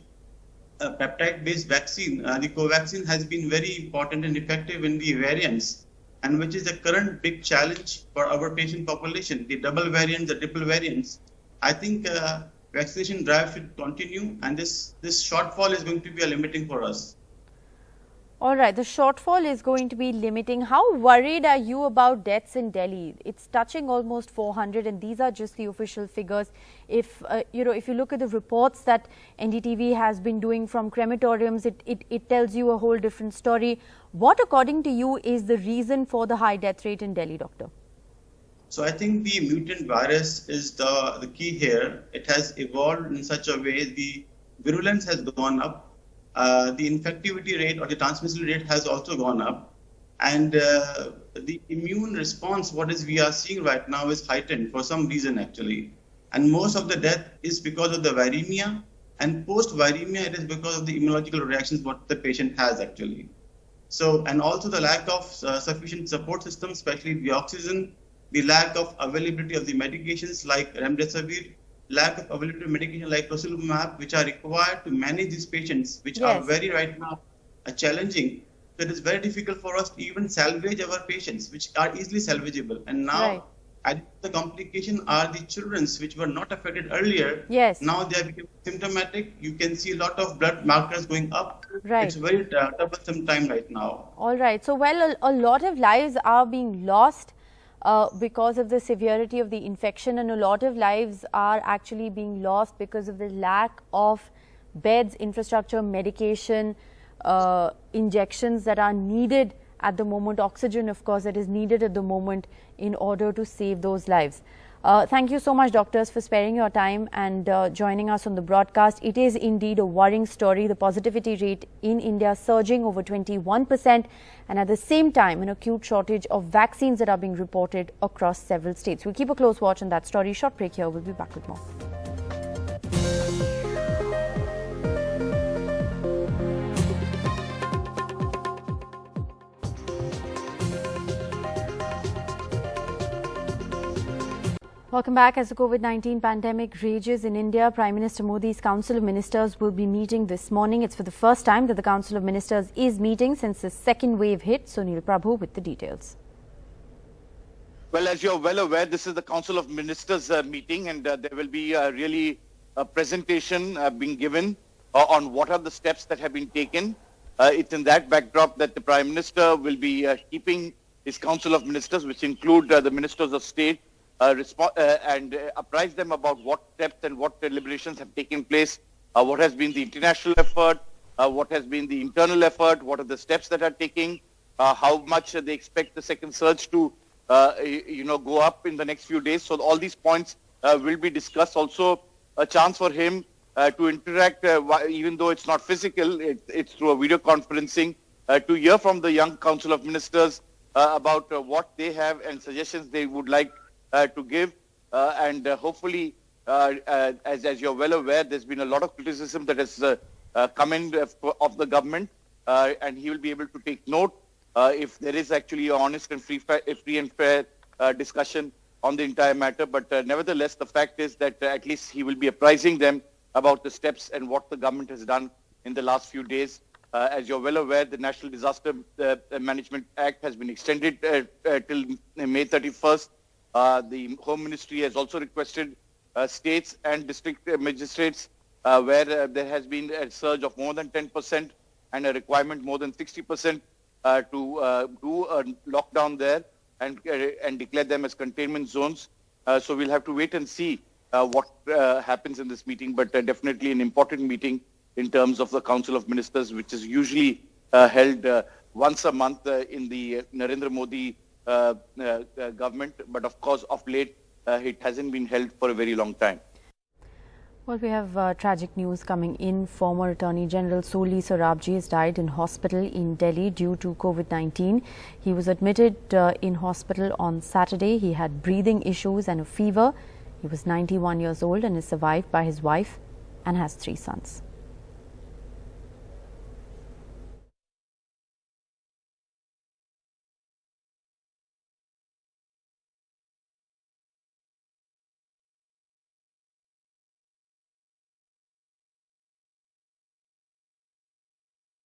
peptide-based vaccine. The Covaxin has been very important and effective in the variants, and which is the current big challenge for our patient population, the double variants, the triple variants. I think vaccination drive should continue, and this shortfall is going to be a limiting for us. All right, the shortfall is going to be limiting. How worried are you about deaths in Delhi? It's touching almost 400, and these are just the official figures. If you know, if you look at the reports that NDTV has been doing from crematoriums, it tells you a whole different story. What, according to you, is the reason for the high death rate in Delhi, doctor? So I think the mutant virus is the key here. It has evolved in such a way the virulence has gone up. The infectivity rate or the transmissibility rate has also gone up, and the immune response, we are seeing right now, is heightened for some reason actually. And most of the death is because of the viremia, and post-viremia it is because of the immunological reactions what the patient has actually. So, and also the lack of sufficient support system, especially the oxygen, the lack of availability of the medications like remdesivir, lack of availability of medication like tocilizumab, which are required to manage these patients, which are very right now challenging. So it is very difficult for us to even salvage our patients, which are easily salvageable. And now, adding to the complication are the children, which were not affected earlier. Yes. Now they are becoming symptomatic. You can see a lot of blood markers going up. Right. It's very troublesome time right now. All right. So, well, a lot of lives are being lost because of the severity of the infection, and a lot of lives are actually being lost because of the lack of beds, infrastructure, medication, injections that are needed at the moment, oxygen of course that is needed at the moment in order to save those lives. Thank you so much, doctors, for sparing your time and joining us on the broadcast. It is indeed a worrying story. The positivity rate in India surging over 21%, and at the same time an acute shortage of vaccines that are being reported across several states. We'll keep a close watch on that story. Short break here. We'll be back with more. Welcome back. As the COVID-19 pandemic rages in India, Prime Minister Modi's Council of Ministers will be meeting this morning. It's for the first time that the Council of Ministers is meeting since the second wave hit. Sunil Prabhu with the details. Well, as you're well aware, this is the Council of Ministers meeting, and there will be really a presentation being given on what are the steps that have been taken. It's in that backdrop that the Prime Minister will be keeping his Council of Ministers, which include the Ministers of State, and apprise them about what steps and what deliberations have taken place, what has been the international effort, what has been the internal effort, what are the steps that are taking, how much they expect the second surge to go up in the next few days. So all these points will be discussed. Also a chance for him to interact, even though it's not physical, it's through a video conferencing, to hear from the young Council of Ministers about what they have and suggestions they would like to give. And hopefully, as you're well aware, there's been a lot of criticism that has come in of the government, and he will be able to take note if there is actually an honest and free and fair discussion on the entire matter. But nevertheless, the fact is that at least he will be apprising them about the steps and what the government has done in the last few days. As you're well aware, the National Disaster Management Act has been extended till May 31st. The Home Ministry has also requested states and district magistrates where there has been a surge of more than 10% and a requirement more than 60% to do a lockdown there and declare them as containment zones. So we'll have to wait and see what happens in this meeting, but definitely an important meeting in terms of the Council of Ministers, which is usually held once a month in the Narendra Modi government. But of course, of late, it hasn't been held for a very long time. Well, we have tragic news coming in. Former Attorney General Soli Sorabji has died in hospital in Delhi due to COVID-19. He was admitted in hospital on Saturday. He had breathing issues and a fever. He was 91 years old and is survived by his wife and has 3 sons.